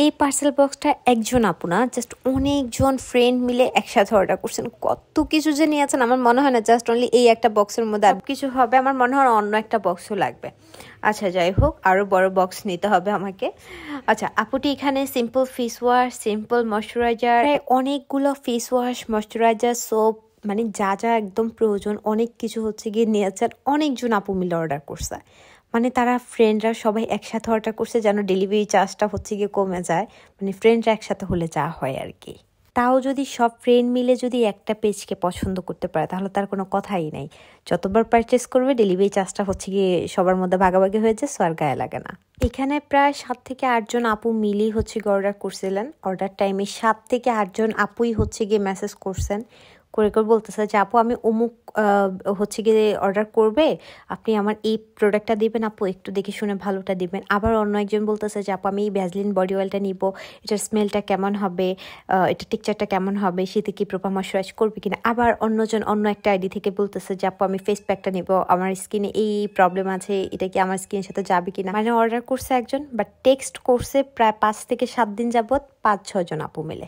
এই পার্সেল বক্সটা একজন আপু না, জাস্ট অনেকজন ফ্রেন্ড মিলে একসাথে অর্ডার করছেন। কত কিছু যে নিয়েছেন, আমার মনে হয় না জাস্ট অনলি এই একটা বক্সের মধ্যে আর কিছু হবে। আমার মনে হয় অন্য একটা বক্সও লাগবে। আচ্ছা যাই হোক, আরও বড় বক্স নিতে হবে আমাকে। আচ্ছা, আপুটি এখানে simple face wash, simple moisturiser, অনেকগুলো ফেস ওয়াশ, ময়শ্চারাইজার, সোপ, মানে যা যা একদম প্রয়োজন অনেক কিছু হচ্ছে গিয়ে নিয়েছেন। অনেকজন আপু মিলে অর্ডার করছে, মানে তারা ফ্রেন্ডরা সবাই একসাথে অর্ডার করছে যেন ডেলিভারি চার্জটা হচ্ছে গিয়ে কমে যায়। মানে ফ্রেন্ডরা একসাথে হলে যা হয় আর কি। তাও যদি সব ফ্রেন্ড মিলে যদি একটা পেজকে পছন্দ করতে পারে তাহলে তার কোনো কথাই নাই। যতবার পারচেস করবে ডেলিভারি চার্জটা হচ্ছে গিয়ে সবার মধ্যে ভাগাভাগি হয়ে যায়, সো আর গায়ে লাগে না। এখানে প্রায় 7 থেকে 8 জন আপু মিলি হচ্ছে গিয়ে অর্ডার করছিলেন। অর্ডার টাইমে 7 থেকে 8 জন আপুই হচ্ছে গিয়ে মেসেজ করছেন, করে করে বলতেছে যে আপু আমি অমুক হচ্ছে গিয়ে অর্ডার করবে, আপনি আমার এই প্রোডাক্টটা দিবেন আপু, একটু দেখে শুনে ভালোটা দিবেন। আবার অন্য একজন বলতেছে যে আপু আমি এই ভ্যাসলিন বডি অয়েলটা নিব, এটার স্মেলটা কেমন হবে, এটা টেক্সচারটা কেমন হবে, শীতে কি প্রপার ময়শ্চারাইজ করবে কিনা। আবার অন্যজন অন্য একটা আইডি থেকে বলতেছে যে আপু আমি ফেস প্যাকটা নিব, আমার স্কিনে এই প্রবলেম আছে, এটা কি আমার স্কিনের সাথে যাবে কিনা। মানে অর্ডার করছে একজন, বাট টেক্সট করছে প্রায় 5 থেকে 7 দিন যাবত 5-6 জন আপু মিলে।